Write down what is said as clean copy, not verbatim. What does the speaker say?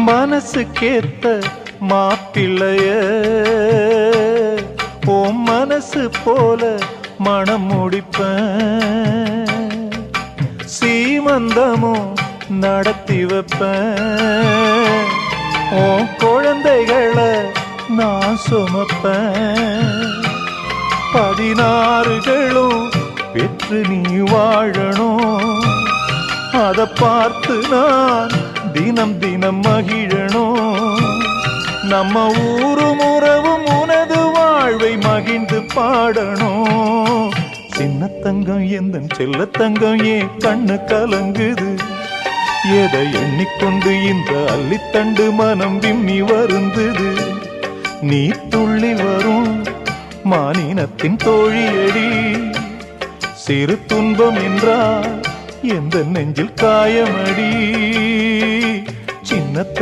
மனசுக்கேத்த மாப்பிள்ளைய ஓ மனசு போல மனம் முடிப்பேன், சீமந்தமும் நடத்தி வைப்பேன், ஓ குழந்தைகளை நான் சுமப்பேன், 16களும் பெற்று நீ வாழணும், அதை பார்த்து நான் தினம் தினம் மகிழணும், நம்ம ஊரும் உறவும் உனது வாழ்வை மகிழ்ந்து பாடணும். சின்ன தங்கம் எந்தன் செல்ல தங்கம் ஏன் கண்ணு கலங்குது, எதை எண்ணிக்கொண்டு இந்த அள்ளித்தண்டு மனம் விம்மி வருந்தது, நீ துள்ளி வரும் மானினத்தின் தோழியடி, சிறு துன்பம் என்றால் எந்த நெஞ்சில் காயமடி.